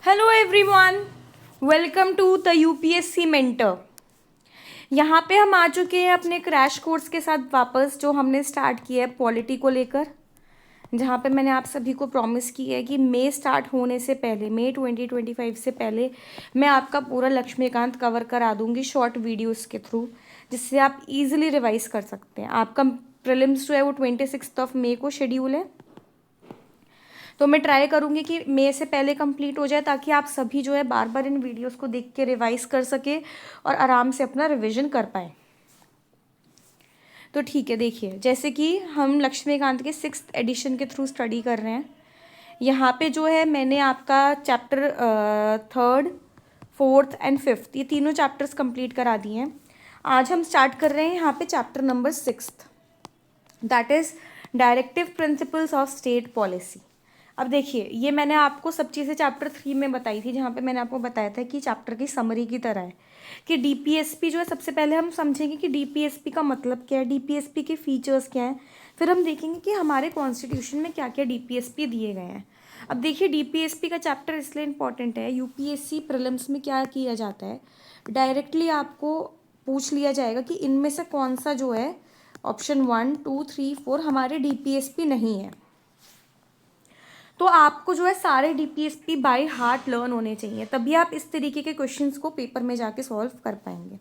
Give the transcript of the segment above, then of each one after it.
Hello everyone, welcome to the UPSC mentor. यहाँ पे हम आ चुके हैं अपने क्रैश कोर्स के साथ वापस, जो हमने स्टार्ट किया है पॉलिटी को लेकर। जहाँ पे मैंने आप सभी को प्रॉमिस किया है कि मई स्टार्ट होने से पहले, मई 2025 से पहले मैं आपका पूरा लक्ष्मीकांत कवर करा दूंगी शॉर्ट वीडियोस के थ्रू, जिससे आप इजीली रिवाइज कर सकते हैं। आपका प्रीलिम्स जो है वो 26 मई को शेड्यूल है, तो मैं ट्राई करूँगी कि मई से पहले कंप्लीट हो जाए, ताकि आप सभी जो है बार बार इन वीडियोस को देख के रिवाइज कर सके और आराम से अपना रिवीजन कर पाए। तो ठीक है, देखिए जैसे कि हम लक्ष्मीकांत के 6th एडिशन के थ्रू स्टडी कर रहे हैं। यहाँ पे जो है मैंने आपका chapter 3rd, 4th and 5th ये तीनों चैप्टर्स कंप्लीट करा दिए हैं। आज हम स्टार्ट कर रहे हैं यहाँ पे chapter number 6th, that is directive principles of state policy. अब देखिए, ये मैंने आपको सब चीज़ें चैप्टर 3 में बताई थी, जहाँ पे मैंने आपको बताया था कि चैप्टर की समरी की तरह है कि डीपीएसपी जो है, सबसे पहले हम समझेंगे कि डीपीएसपी का मतलब क्या है, डीपीएसपी के फीचर्स क्या हैं, फिर हम देखेंगे कि हमारे कॉन्स्टिट्यूशन में क्या क्या डीपीएसपी दिए गए हैं। अब देखिए, डीपीएसपी का चैप्टर इसलिए इंपॉर्टेंट है, यूपीएससी प्रीलिम्स में क्या किया जाता है, डायरेक्टली आपको पूछ लिया जाएगा कि इनमें से कौन सा जो है ऑप्शन 1, 2, 3, 4 हमारे डीपीएसपी नहीं है। तो आपको जो है सारे डीपीएसपी बाय हार्ट लर्न होने चाहिए, तभी आप इस तरीके के क्वेश्चंस को पेपर में जाके सॉल्व कर पाएंगे।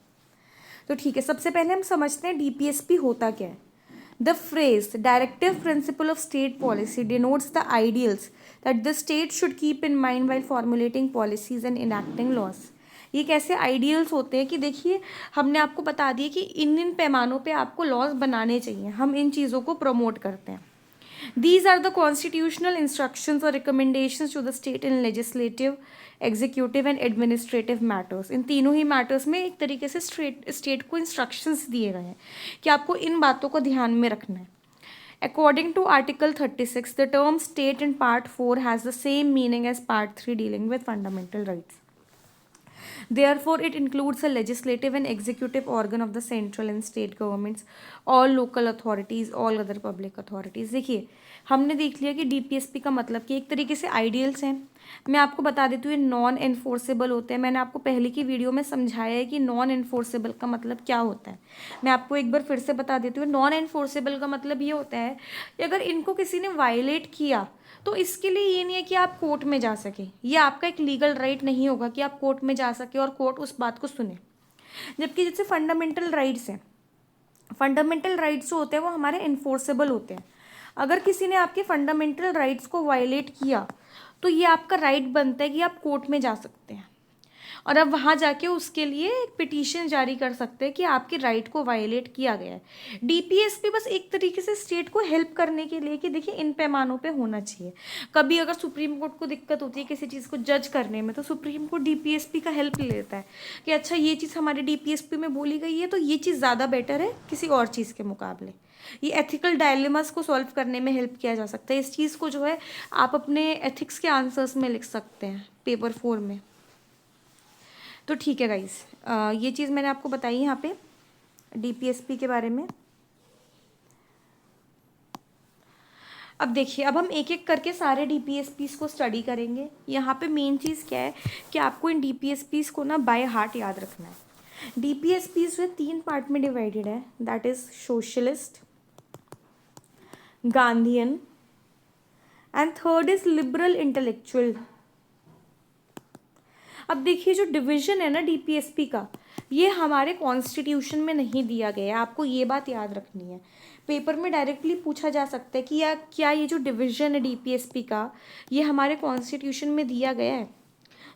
तो ठीक है, सबसे पहले हम समझते हैं डीपीएसपी होता क्या है। The phrase directive principles of state policy denotes the ideals that the state should keep in mind while formulating policies and enacting laws. ये कैसे आइडियल्स होते हैं कि देखिए, हमने आपको बता दिया कि इन पैमानों पे आपको लॉज बनाने चाहिए, हम इन चीज़ों को प्रमोट करते हैं। These are the constitutional instructions or recommendations to the state in legislative, executive and administrative matters। इन तीनों ही मैटर्स में एक तरीके से स्टेट को इंस्ट्रक्शंस दिए गए हैं कि आपको इन बातों को ध्यान में रखना है। According to Article 36, the term state in Part 4 has the same meaning as Part 3 dealing with fundamental rights. Therefore, it includes a legislative and executive organ of the central and state governments, all local authorities, all other public authorities। देखिए, हमने देख लिया कि DPSP का मतलब कि एक तरीके से आइडियल्स हैं। मैं आपको बता देती हूँ, ये नॉन एनफोर्सेबल होते हैं। मैंने आपको पहले की वीडियो में समझाया है कि नॉन एनफोर्सेबल का मतलब क्या होता है। मैं आपको एक बार फिर से बता देती हूँ, नॉन एनफोर्सेबल का मतलब ये होता है कि अगर इनको किसी ने वायलेट किया, तो इसके लिए ये नहीं है कि आप कोर्ट में जा सके, ये आपका एक लीगल राइट नहीं होगा कि आप कोर्ट में जा सके और कोर्ट उस बात को सुने। जबकि जैसे फंडामेंटल राइट्स हैं, फंडामेंटल राइट्स जो होते हैं वो हमारे इन्फोर्सेबल होते हैं। अगर किसी ने आपके फंडामेंटल राइट्स को वायलेट किया, तो ये आपका राइट बनता है कि आप कोर्ट में जा सकते हैं और अब वहाँ जाके उसके लिए एक पिटीशन जारी कर सकते हैं कि आपके राइट को वायलेट किया गया है। डीपीएसपी बस एक तरीके से स्टेट को हेल्प करने के लिए कि देखिए, इन पैमानों पे होना चाहिए। कभी अगर सुप्रीम कोर्ट को दिक्कत होती है किसी चीज़ को जज करने में, तो सुप्रीम कोर्ट डीपीएसपी का हेल्प ले लेता है कि अच्छा, ये चीज़ हमारे डीपीएसपी में बोली गई है, तो ये चीज़ ज़्यादा बेटर है किसी और चीज़ के मुकाबले। ये एथिकल डायलेमास को सॉल्व करने में हेल्प किया जा सकता है। इस चीज़ को जो है आप अपने एथिक्स के आंसर्स में लिख सकते हैं पेपर 4 में। तो ठीक है गाइस, ये चीज़ मैंने आपको बताई यहाँ पे डीपीएसपी के बारे में। अब देखिए, अब हम एक एक करके सारे डीपीएसपीस को स्टडी करेंगे। यहाँ पे मेन चीज़ क्या है कि आपको इन डीपीएसपीस को ना बाय हार्ट याद रखना है। डीपीएसपीस जो है 3 पार्ट में डिवाइडेड है, that is socialist, Gandhian and third is liberal intellectual. अब देखिए, जो डिवीजन है ना डीपीएसपी का, ये हमारे कॉन्स्टिट्यूशन में नहीं दिया गया है, आपको ये बात याद रखनी है। पेपर में डायरेक्टली पूछा जा सकता है कि या क्या ये जो डिवीजन है डीपीएसपी का, ये हमारे कॉन्स्टिट्यूशन में दिया गया है।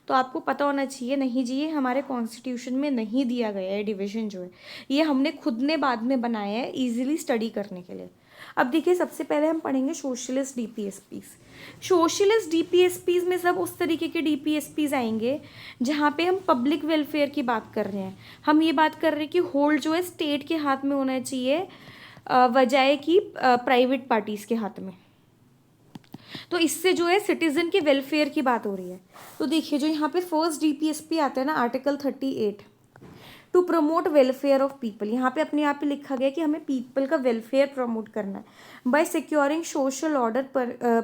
तो आपको पता होना चाहिए, नहीं जी, ये हमारे कॉन्स्टिट्यूशन में नहीं दिया गया है डिवीजन जो है, ये हमने खुद ने बाद में बनाया है ईजिली स्टडी करने के लिए। अब देखिए, सबसे पहले हम पढ़ेंगे सोशलिस्ट डीपीएसपीज। सोशलिस्ट डीपीएसपीज में सब उस तरीके के डीपीएसपीज आएंगे जहाँ पे हम पब्लिक वेलफेयर की बात कर रहे हैं। हम ये बात कर रहे हैं कि होल्ड जो है स्टेट के हाथ में होना चाहिए, बजाय कि प्राइवेट पार्टीज के हाथ में। तो इससे जो है सिटीजन के वेलफेयर की बात हो रही है। तो देखिए, जो यहाँ पे फर्स्ट डीपीएसपी आता है ना, article 38, to promote welfare of people, यहाँ पे अपने आप ही लिखा गया कि हमें पीपल का वेलफेयर प्रमोट करना है। By securing social order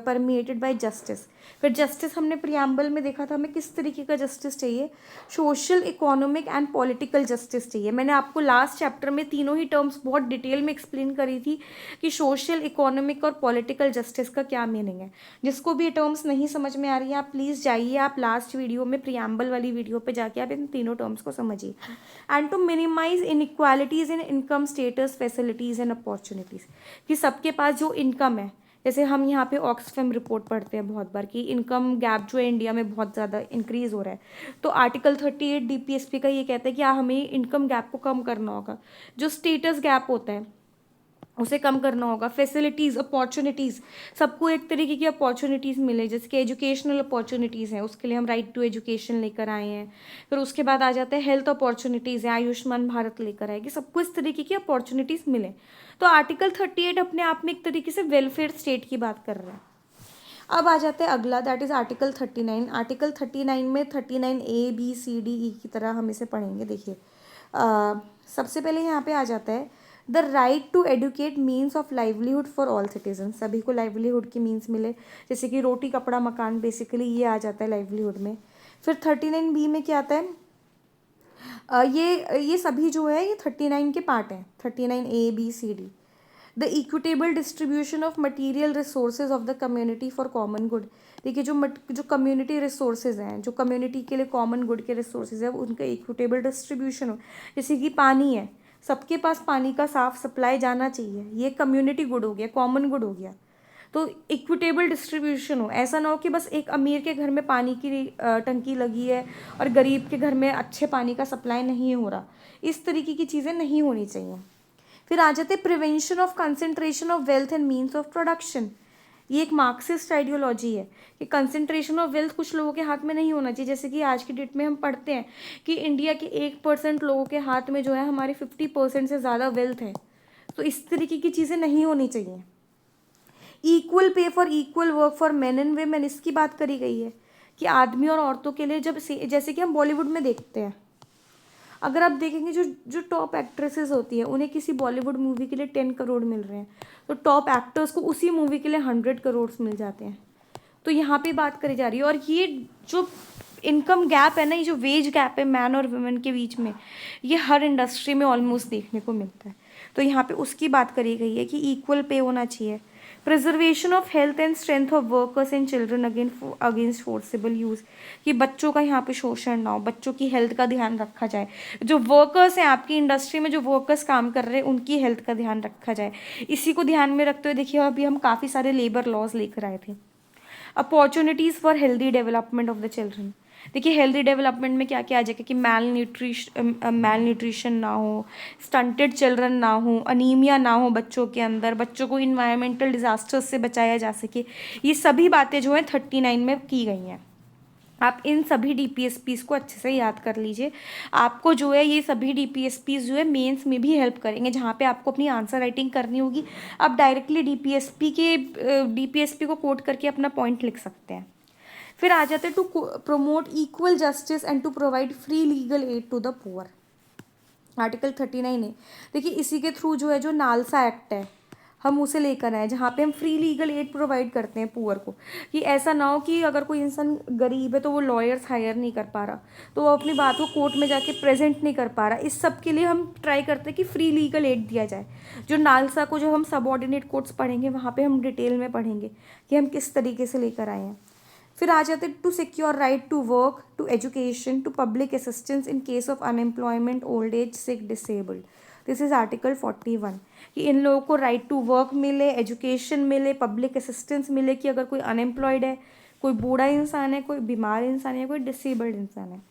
permeated by justice, फिर जस्टिस हमने प्रियम्बल में देखा था हमें किस तरीके का जस्टिस चाहिए, social, economic and political justice चाहिए। मैंने आपको लास्ट चैप्टर में तीनों ही टर्म्स बहुत डिटेल में एक्सप्लेन करी थी कि सोशल, इकोनॉमिक और पॉलिटिकल जस्टिस का क्या मीनिंग है। जिसको भी ये टर्म्स नहीं समझ में आ रही है आप प्लीज़ जाइए, आप लास्ट वीडियो में प्रियम्बल वाली वीडियो पे जाके आप इन तीनों टर्म्स को समझिए। And to minimise inequalities in income status, facilities and opportunities, कि सबके पास जो इनकम है, जैसे हम यहाँ पे ऑक्सफैम रिपोर्ट पढ़ते हैं बहुत बार कि इनकम गैप जो है इंडिया में बहुत ज़्यादा इंक्रीज़ हो रहा है, तो आर्टिकल 38 डीपीएसपी का ये कहता है कि हमें इनकम गैप को कम करना होगा, जो स्टेटस गैप होता है उसे कम करना होगा, फैसिलिटीज़, अपॉर्चुनिटीज़, सबको एक तरीके की अपॉर्चुनिटीज़ मिले, जैसे कि एजुकेशनल अपॉर्चुनिटीज़ हैं, उसके लिए हम राइट टू एजुकेशन लेकर आए हैं। फिर उसके बाद आ जाता है हेल्थ अपॉर्चुनिटीज़ है, आयुष्मान भारत लेकर आए कि सबको इस तरीके की अपॉर्चुनिटीज़ मिले। तो आर्टिकल 38 अपने आप में एक तरीके से वेलफेयर स्टेट की बात कर रहा है। अब आ जाता है अगला, दैट इज़ आर्टिकल 39। आर्टिकल 39 में 39A, B, C, D, E की तरह हम इसे पढ़ेंगे। देखिए सबसे पहले यहाँ पे आ जाता है the right to adequate means of livelihood for all citizen, सभी को लाइवलीहुड की मीन्स मिले, जैसे कि रोटी, कपड़ा, मकान, बेसिकली ये आ जाता है लाइवलीहुड में। फिर 39B में क्या आता है, ये सभी जो है ये 39 के पार्ट हैं, 39A, B, C, D। The equitable distribution of material resources of the community for common good, देखिए जो कम्युनिटी रिसोर्सेज हैं, जो कम्युनिटी के लिए कॉमन गुड के रिसोर्सेज है उनका इक्विटेबल डिस्ट्रीब्यूशन हो, जैसे कि पानी है, सबके पास पानी का साफ सप्लाई जाना चाहिए, ये कम्युनिटी गुड हो गया, कॉमन गुड हो गया। तो इक्विटेबल डिस्ट्रीब्यूशन हो, ऐसा ना हो कि बस एक अमीर के घर में पानी की टंकी लगी है और गरीब के घर में अच्छे पानी का सप्लाई नहीं हो रहा, इस तरीके की चीज़ें नहीं होनी चाहिए। फिर आ जाते prevention of concentration of wealth and means of production, ये एक मार्क्सिस्ट आइडियोलॉजी है कि कंसंट्रेशन ऑफ वेल्थ कुछ लोगों के हाथ में नहीं होना चाहिए, जैसे कि आज की डेट में हम पढ़ते हैं कि इंडिया के 1% लोगों के हाथ में जो है हमारे 50% से ज़्यादा वेल्थ है, तो इस तरीके की चीज़ें नहीं होनी चाहिए। Equal pay for equal work for main and women, इसकी बात करी गई है कि आदमी और औरतों के लिए जब जैसे कि हम बॉलीवुड में देखते हैं, अगर आप देखेंगे जो जो टॉप एक्ट्रेसेस होती है उन्हें किसी बॉलीवुड मूवी के लिए 10 करोड़ मिल रहे हैं, तो टॉप एक्टर्स को उसी मूवी के लिए 100 करोड़ मिल जाते हैं। तो यहाँ पे बात करी जा रही है, और ये जो इनकम गैप है ना, ये जो वेज गैप है मैन और वुमेन के बीच में, ये हर इंडस्ट्री में ऑलमोस्ट देखने को मिलता है, तो यहाँ पे उसकी बात करी गई है कि इक्वल पे होना चाहिए। Preservation of health and strength of workers and children against forcible use, कि बच्चों का यहाँ पे शोषण ना हो, बच्चों की हेल्थ का ध्यान रखा जाए, जो वर्कर्स हैं आपकी इंडस्ट्री में जो वर्कर्स काम कर रहे हैं उनकी हेल्थ का ध्यान रखा जाए। इसी को ध्यान में रखते हुए देखिए अभी हम काफ़ी सारे लेबर लॉज लेकर आए थे। Opportunities for healthy development of the children, देखिए हेल्दी डेवलपमेंट में क्या क्या आ जाएगा कि मैल न्यूट्रिशन ना हो, स्टंटेड चिल्ड्रन ना हो, अनीमिया ना हो बच्चों के अंदर, बच्चों को इन्वायरमेंटल डिजास्टर्स से बचाया जा सके, ये सभी बातें जो हैं 39 में की गई हैं। आप इन सभी डीपीएसपीज़ को अच्छे से याद कर लीजिए, आपको जो है ये सभी डीपीएसपीज़ जो है मेंस में भी हेल्प करेंगे, जहाँ पे आपको अपनी आंसर राइटिंग करनी होगी आप डायरेक्टली डीपीएसपी को कोट करके अपना पॉइंट लिख सकते हैं। फिर आ जाते हैं to promote equal justice and to provide free legal aid to the poor, article 39 है। देखिए इसी के थ्रू जो है जो नालसा एक्ट है हम उसे लेकर आए, जहाँ पे हम फ्री लीगल एड प्रोवाइड करते हैं पुअर को, कि ऐसा ना हो कि अगर कोई इंसान गरीब है तो वो लॉयर्स हायर नहीं कर पा रहा, तो वो अपनी बात को कोर्ट में जाके प्रेजेंट नहीं कर पा रहा, इस सब के लिए हम ट्राई करते हैं कि फ्री लीगल एड दिया जाए। जो नालसा को जो हम सबऑर्डिनेट कोर्ट्स पढ़ेंगे वहाँ पे हम डिटेल में पढ़ेंगे कि हम किस तरीके से लेकर आए हैं। फिर आ जाते to secure right to work, to education, to public assistance in case of unemployment, old age, sick, disabled, this is article 41, कि इन लोगों को राइट टू वर्क मिले, एजुकेशन मिले, पब्लिक असिस्टेंस मिले, कि अगर कोई अनएम्प्लॉयड है, कोई बूढ़ा इंसान है, कोई बीमार इंसान है, कोई डिसेबल्ड इंसान है।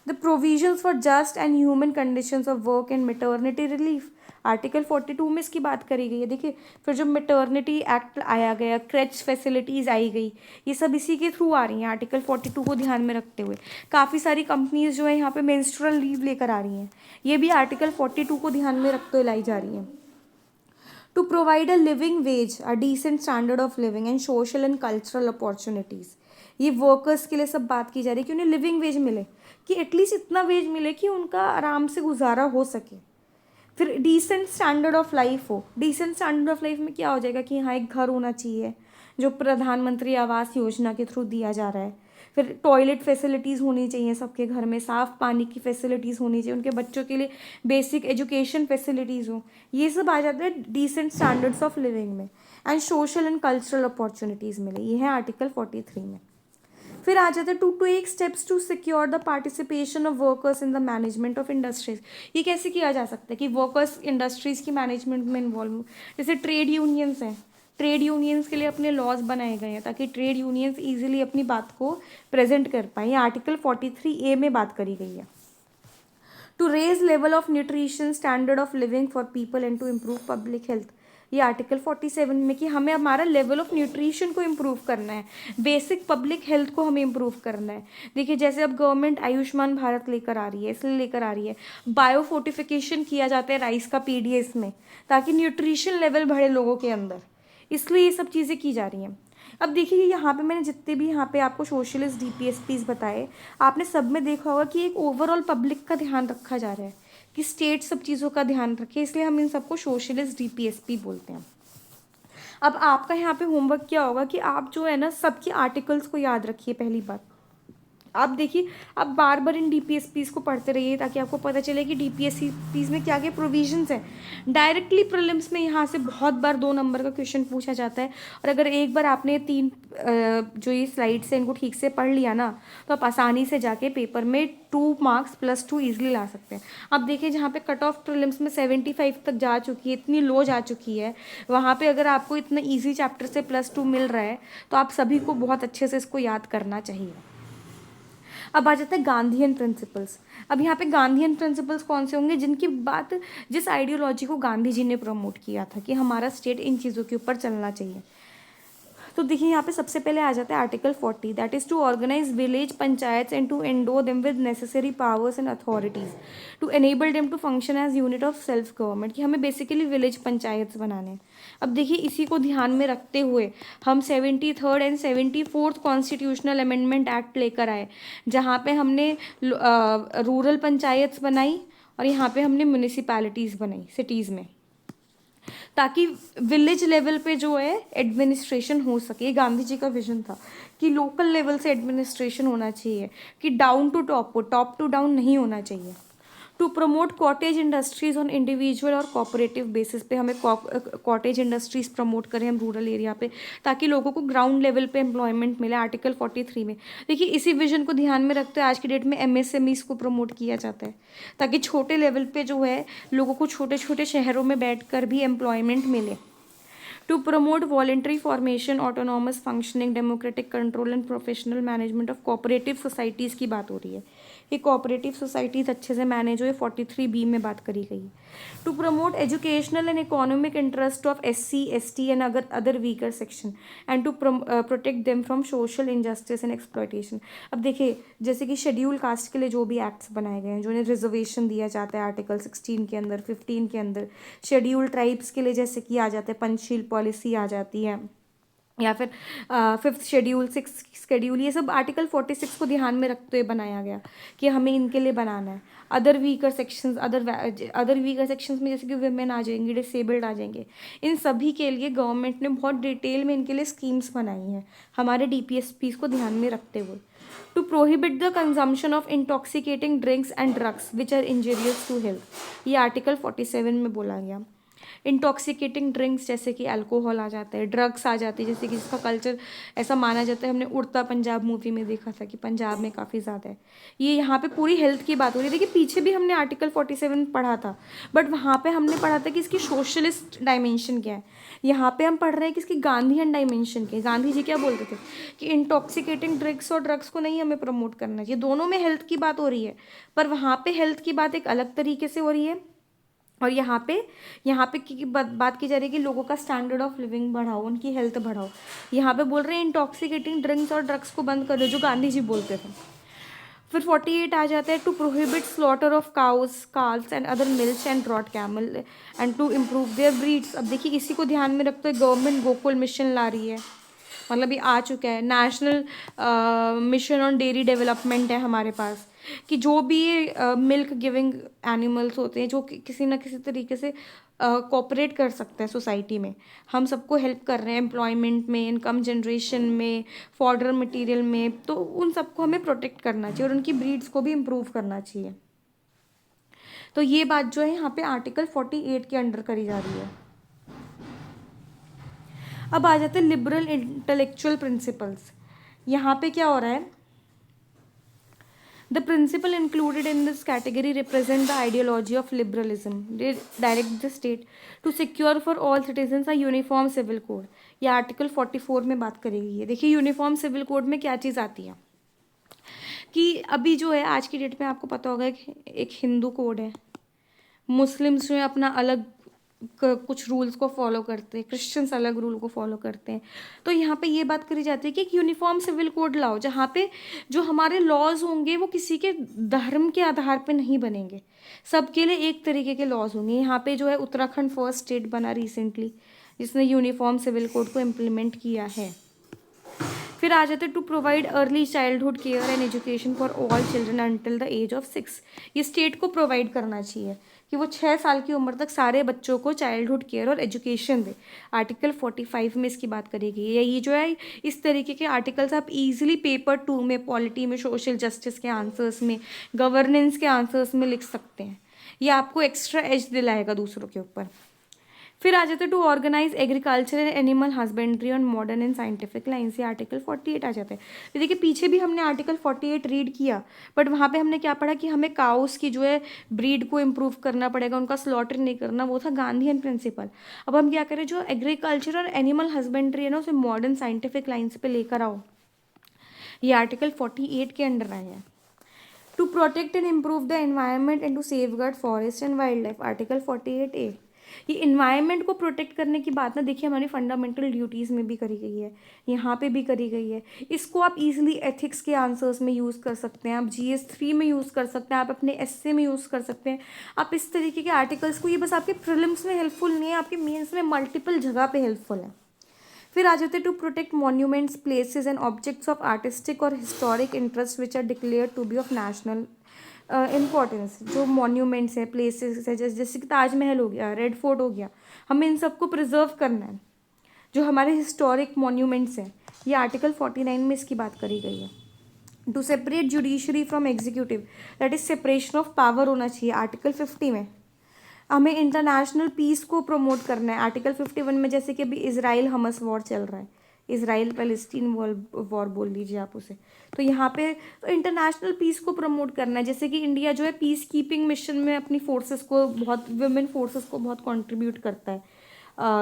The provisions for just and human conditions of work and maternity relief, article 42 में इसकी बात करी गई है। देखिए फिर जो मेटर्निटी एक्ट आया गया, क्रेच फैसिलिटीज़ आई गई, ये सब इसी के थ्रू आ रही हैं, आर्टिकल 42 को ध्यान में रखते हुए। काफ़ी सारी कंपनीज जो है यहाँ पे मेंस्ट्रुअल लीव लेकर आ रही हैं, ये भी आर्टिकल 42 को ध्यान में रखते हुए लाई जा रही हैं। To provide a living wage, a decent standard of living and social and cultural opportunities, ये वर्कर्स के लिए सब बात की जा रही है कि उन्हें लिविंग वेज मिले, कि एटलीस्ट इतना वेज मिले कि उनका आराम से गुजारा हो सके। फिर डिसेंट स्टैंडर्ड ऑफ लाइफ हो। डिसेंट स्टैंडर्ड ऑफ लाइफ में क्या हो जाएगा कि यहाँ एक घर होना चाहिए जो प्रधानमंत्री आवास योजना के थ्रू दिया जा रहा है। फिर टॉयलेट फैसिलिटीज़ होनी चाहिए सबके घर में, साफ़ पानी की फैसिलिटीज़ होनी चाहिए, उनके बच्चों के लिए बेसिक एजुकेशन फैसिलिटीज़ हो। ये सब आ जाता है डिसेंट स्टैंडर्ड्स ऑफ लिविंग में। And social and cultural opportunities मिले, ये है आर्टिकल 43 में। फिर आ जाता है to take steps to secure the participation of workers in the management of industries. ये कैसे किया जा सकता है कि वर्कर्स इंडस्ट्रीज़ की मैनेजमेंट में इन्वॉल्व हो। जैसे ट्रेड यूनियंस हैं, ट्रेड यूनियंस के लिए अपने लॉज बनाए गए हैं ताकि ट्रेड यूनियंस ईजिली अपनी बात को प्रेजेंट कर पाएँ। ये आर्टिकल 43A में बात करी गई है। To raise level of nutrition standard of living for people and to improve public health. ये आर्टिकल 47 में कि हमें हमारा लेवल ऑफ न्यूट्रिशन को इम्प्रूव करना है, बेसिक पब्लिक हेल्थ को हमें इम्प्रूव करना है। देखिए जैसे अब गवर्नमेंट आयुष्मान भारत लेकर आ रही है, इसलिए लेकर आ रही है बायो फोर्टिफिकेशन किया जाता है राइस का पीडीएस में, ताकि न्यूट्रिशन लेवल बढ़े लोगों के अंदर, इसलिए ये सब चीज़ें की जा रही हैं। अब देखिए यहाँ पे मैंने जितने भी यहाँ पे आपको सोशलिस्ट डीपीएसपीज बताए, आपने सब में देखा होगा कि एक ओवरऑल पब्लिक का ध्यान रखा जा रहा है कि स्टेट सब चीज़ों का ध्यान रखे, इसलिए हम इन सबको सोशलिस्ट डीपीएसपी बोलते हैं। अब आपका यहाँ पे होमवर्क क्या होगा कि आप जो है ना सबके आर्टिकल्स को याद रखिए। पहली बात आप देखिए, आप बार बार इन डीपीएसपीज को पढ़ते रहिए ताकि आपको पता चले कि डीपीएसपीज में क्या क्या प्रोविजंस हैं। डायरेक्टली प्रीलिम्स में यहाँ से बहुत बार 2 नंबर का क्वेश्चन पूछा जाता है, और अगर एक बार आपने 3 जो ये स्लाइड्स हैं इनको ठीक से पढ़ लिया ना, तो आप आसानी से जाके पेपर में 2 मार्क्स +2 ईजिली ला सकते हैं। अब देखिए जहाँ पे कट ऑफ प्रीलिम्स में 75 तक जा चुकी है, इतनी लो जा चुकी है, वहाँ पे अगर आपको इतना ईजी चैप्टर से +2 मिल रहा है तो आप सभी को बहुत अच्छे से इसको याद करना चाहिए। अब आ जाता है गांधीयन प्रिंसिपल्स। अब यहाँ पे गांधीयन प्रिंसिपल्स कौन से होंगे, जिनकी बात, जिस आइडियोलॉजी को गांधी जी ने प्रमोट किया था कि हमारा स्टेट इन चीज़ों के ऊपर चलना चाहिए। तो देखिए यहाँ पे सबसे पहले आ जाता है article 40, that is to organise village panchayats and to endow them with necessary powers and authorities to enable them to function as unit of self government, कि हमें बेसिकली विलेज पंचायत्स बनाने हैं। अब देखिए इसी को ध्यान में रखते हुए हम 73rd and 74th constitutional amendment act लेकर आए, जहाँ पे हमने रूरल पंचायत्स बनाई और यहाँ पे हमने म्यूनिसिपैलिटीज़ बनाई सिटीज़ में, ताकि विलेज लेवल पे जो है एडमिनिस्ट्रेशन हो सके। गांधी जी का विजन था कि लोकल लेवल से एडमिनिस्ट्रेशन होना चाहिए, कि डाउन टू टॉप हो, टॉप टू डाउन नहीं होना चाहिए। To promote cottage industries on individual और कोऑपरेटिव बेसिस पे हमें कॉटेज इंडस्ट्रीज प्रमोट करें हम रूरल एरिया पे, ताकि लोगों को ग्राउंड लेवल पे एम्प्लॉयमेंट मिले, आर्टिकल 43 में। देखिए इसी विजन को ध्यान में रखते हुए आज की डेट में एमएसएमईज को प्रमोट किया जाता है, ताकि छोटे लेवल पे जो है लोगों को छोटे छोटे शहरों में बैठकर भी एम्प्लॉयमेंट मिले। To promote voluntary formation, autonomous functioning, democratic control and professional management of cooperative societies की बात हो रही है, ये कोऑपरेटिव सोसाइटीज़ अच्छे से मैनेज हो, ये 43B में बात करी गई है। To promote educational and economic interest of SC, ST and other weaker section and to protect them from social injustice and exploitation. अब देखिए जैसे कि शेड्यूल कास्ट के लिए जो भी एक्ट्स बनाए गए हैं, जो उन्हें रिजर्वेशन दिया जाता है आर्टिकल 16 के अंदर, 15 के अंदर, शेड्यूल ट्राइब्स के लिए जैसे कि आ जाते हैं पंचशील पॉलिसी आ जाती है, या फिर 5th शेड्यूल, 6th शेड्यूल, ये सब आर्टिकल 46 को ध्यान में रखते हुए बनाया गया कि हमें इनके लिए बनाना है। Other weaker sections, other weaker sections में जैसे कि वुमेन आ जाएंगे, डिसेबल्ड आ जाएंगे, इन सभी के लिए गवर्नमेंट ने बहुत डिटेल में इनके लिए स्कीम्स बनाई हैं हमारे डीपीएसपीज को ध्यान में रखते हुए। To prohibit the consumption of intoxicating drinks and drugs which are injurious to health, ये आर्टिकल 47 में बोला गया। इंटॉक्सिकेटिंग ड्रिंक्स जैसे कि अल्कोहल आ जाता है, ड्रग्स आ जाती है, जैसे कि जिसका कल्चर ऐसा माना जाता है, हमने उड़ता पंजाब मूवी में देखा था कि पंजाब में काफ़ी ज़्यादा है। ये यहाँ पे पूरी हेल्थ की बात हो रही है। देखिए पीछे भी हमने आर्टिकल 47 पढ़ा था, बट वहाँ पे हमने पढ़ा था कि इसकी सोशलिस्ट डायमेंशन क्या है। यहाँ पे हम पढ़ रहे हैं कि इसकी गांधीयन डायमेंशन क्या है। गांधी जी क्या बोलते थे कि इंटॉक्सिकेटिंग ड्रिंक्स और ड्रग्स को नहीं हमें प्रमोट करना चाहिए, दोनों में हेल्थ की बात हो रही है, पर वहाँ पे हेल्थ की बात एक अलग तरीके से हो रही है, और यहाँ पे की बात की जा रही है कि लोगों का स्टैंडर्ड ऑफ लिविंग बढ़ाओ, उनकी हेल्थ बढ़ाओ। यहाँ पे बोल रहे हैं इंटॉक्सिकेटिंग ड्रिंक्स और ड्रग्स को बंद कर दो, जो गांधी जी बोलते थे। फिर 48 आ जाता है, to prohibit slaughter of cows, calves and other milch and draught camel and to improve their breeds. अब देखिए इसी को ध्यान में रखते हुए गवर्नमेंट गोकुल मिशन ला रही है, मतलब ये आ चुका है। National mission on dairy development है हमारे पास, कि जो भी ये मिल्क गिविंग एनिमल्स होते हैं जो किसी ना किसी तरीके से कोऑपरेट कर सकते हैं सोसाइटी में, हम सबको हेल्प कर रहे हैं एम्प्लॉयमेंट में, इनकम जनरेशन में, फॉडर मटेरियल में, तो उन सबको हमें प्रोटेक्ट करना चाहिए और उनकी ब्रीड्स को भी इम्प्रूव करना चाहिए। तो ये बात जो है यहाँ पे आर्टिकल 48 के अंडर करी जा रही है। अब आ जाते हैं लिबरल इंटेलेक्चुअल प्रिंसिपल्स। यहाँ पे क्या हो रहा है, the principle included in this category represent the ideology of liberalism, they direct the state to secure for all citizens a uniform civil code. ये आर्टिकल 44 में बात करेगी। ये देखिए यूनिफॉर्म सिविल कोड में क्या चीज़ आती है कि अभी जो है आज की डेट में आपको पता होगा एक हिंदू कोड है, मुस्लिम्स जो है अपना अलग कुछ रूल्स को फॉलो करते हैं, क्रिश्चियंस अलग रूल को फॉलो करते हैं। तो यहाँ पे ये बात करी जाती है कि एक यूनिफॉर्म सिविल कोड लाओ जहाँ पे जो हमारे लॉज होंगे वो किसी के धर्म के आधार पे नहीं बनेंगे, सबके लिए एक तरीके के लॉज होंगे। यहाँ पे जो है उत्तराखंड फर्स्ट स्टेट बना रिसेंटली जिसने यूनिफॉर्म सिविल कोड को इम्प्लीमेंट किया है। फिर आ जाते to provide early childhood care and education for all children until the age of 6। ये स्टेट को प्रोवाइड करना चाहिए कि वो 6 साल की उम्र तक सारे बच्चों को चाइल्डहुड केयर और एजुकेशन दे। आर्टिकल 45 में इसकी बात करी गई है। ये जो है इस तरीके के आर्टिकल्स आप इजीली पेपर 2 में, पॉलिटी में, सोशल जस्टिस के आंसर्स में, गवर्नेंस के आंसर्स में लिख सकते हैं। ये आपको एक्स्ट्रा एज दिलाएगा दूसरों के ऊपर। फिर आ जाते to organise agriculture and animal husbandry on modern and scientific line से आर्टिकल 48 आ जाते हैं। तो देखिए पीछे भी हमने आर्टिकल 48 रीड किया, बट वहाँ पे हमने क्या पढ़ा कि हमें काउस की जो है ब्रीड को इम्प्रूव करना पड़ेगा, उनका स्लॉटर नहीं करना, वो था गांधीयन प्रिंसिपल। अब हम क्या करें, जो एग्रीकल्चर और एनिमल हस्बेंड्री है ना उसे मॉडर्न साइंटिफिक लाइन्स पे लेकर आओ। ये आर्टिकल 48 के अंडर आए हैं। To protect and improve the environment and to safeguard forest and wild life, article 48A। ये इन्वायरमेंट को प्रोटेक्ट करने की बात ना देखिए हमारी फंडामेंटल ड्यूटीज़ में भी करी गई है, यहाँ पे भी करी गई है। इसको आप इजीली एथिक्स के आंसर्स में यूज़ कर सकते हैं, आप GS3 में यूज़ कर सकते हैं, आप अपने एसए में यूज़ कर सकते हैं। आप इस तरीके के आर्टिकल्स को, ये बस आपके प्रीलिम्स में हेल्पफुल नहीं है, आपके मेंस में मल्टीपल जगह पे हेल्पफुल है। फिर आ जाते to protect monuments, places and objects of artistic और historic interest which are declared to be of national importance. जो मॉन्यूमेंट्स हैं, प्लेसेस है, जैसे कि ताजमहल हो गया, रेड फोर्ट हो गया, हमें इन सबको प्रिजर्व करना है। जो हमारे हिस्टोरिक मॉन्यूमेंट्स हैं, ये आर्टिकल 49 में इसकी बात करी गई है। To separate judiciary from executive, that is separation of power होना चाहिए, आर्टिकल 50 में। हमें इंटरनेशनल पीस को प्रमोट करना है, आर्टिकल 51 में। जैसे कि अभी इसराइल हमस वॉर चल रहा है, इसराइल पैलेस्टीन वॉर बोल लीजिए आप उसे, तो यहाँ पे तो इंटरनेशनल पीस को प्रमोट करना है। जैसे कि इंडिया जो है पीस कीपिंग मिशन में अपनी फोर्सेस को बहुत, वुमेन फोर्सेस को बहुत कंट्रीब्यूट करता है,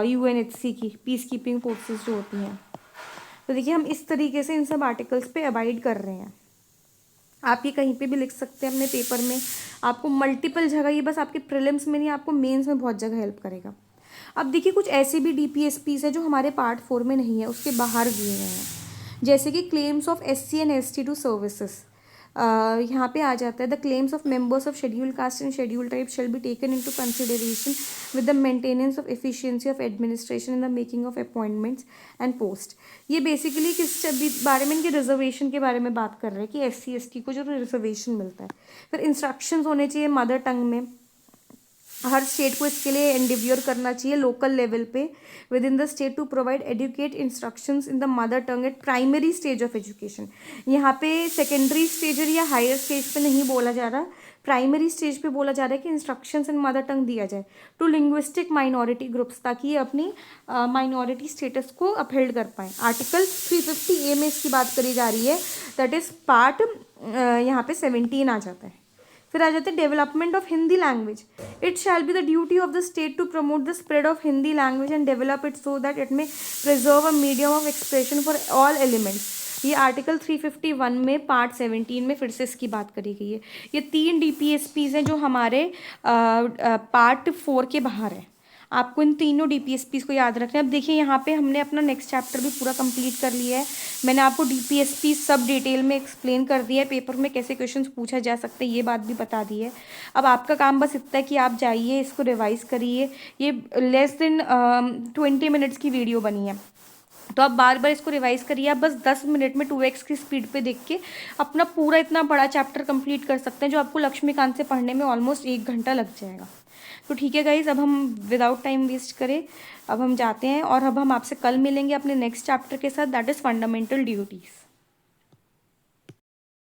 UNHC की पीस कीपिंग फोर्सेस जो होती हैं। तो देखिए हम इस तरीके से इन सब आर्टिकल्स पे अबाइड कर रहे हैं। आप ये कहीं पे भी लिख सकते हैं अपने पेपर में, आपको मल्टीपल जगह, ये बस आपके प्रीलिम्स में नहीं, आपको मेंस में बहुत जगह हेल्प करेगा। अब देखिए कुछ ऐसे भी DPSPs है जो हमारे पार्ट 4 में नहीं है, उसके बाहर दिए गए हैं। जैसे कि claims of SC and ST to services, यहाँ पे आ जाता है the claims of members of schedule caste and schedule tribe shall be taken into consideration with the maintenance of efficiency of administration in the making of appointments and post. ये basically किस बारे में, इनके रिजर्वेशन के बारे में बात कर रहे हैं कि SC ST को जो रिजर्वेशन मिलता है। फिर इंस्ट्रक्शंस होने चाहिए मदर टंग में, हर स्टेट को इसके लिए एंडिव्योर करना चाहिए लोकल लेवल पे within the state to provide adequate instructions in the mother tongue at primary stage of education. यहाँ पे सेकेंडरी स्टेज या हायर स्टेज पे नहीं बोला जा रहा, प्राइमरी स्टेज पे बोला जा रहा है कि इंस्ट्रक्शंस इन मदर टंग दिया जाए टू लिंग्विस्टिक माइनॉरिटी ग्रुप्स, ताकि ये अपनी माइनॉरिटी स्टेटस को अपहेल्ड कर पाएँ। आर्टिकल 350A में इसकी बात करी जा रही है, दैट इज़ पार्ट यहाँ पे 17 आ जाता है। फिर आ जाते हैं development of Hindi language, it shall be the duty of the state to promote the spread of Hindi language and develop it so that it may preserve a medium of expression for all elements. ये article 351 में part 17 में फिर से इसकी बात करी गई है। ये 3 DPSPs हैं जो हमारे पार्ट 4 के बाहर है। आपको इन तीनों DPSPs को याद रखना है। अब देखिए यहाँ पे हमने अपना नेक्स्ट चैप्टर भी पूरा कंप्लीट कर लिया है। मैंने आपको DPSP सब डिटेल में एक्सप्लेन कर दिया है, पेपर में कैसे क्वेश्चंस पूछा जा सकते हैं ये बात भी बता दी है। अब आपका काम बस इतना है कि आप जाइए, इसको रिवाइज़ करिए। ये लेस देन 20 मिनट्स की वीडियो बनी है, तो आप बार बार इसको रिवाइज करिए। आप बस 10 मिनट में 2x की स्पीड पे देख के अपना पूरा इतना बड़ा चैप्टर कंप्लीट कर सकते हैं, जो आपको लक्ष्मीकांत से पढ़ने में ऑलमोस्ट 1 घंटा लग जाएगा। तो ठीक है गाइज, अब हम विदाउट टाइम वेस्ट करें अब हम जाते हैं, और अब हम आपसे कल मिलेंगे अपने नेक्स्ट चैप्टर के साथ, दैट इज़ फंडामेंटल ड्यूटीज़।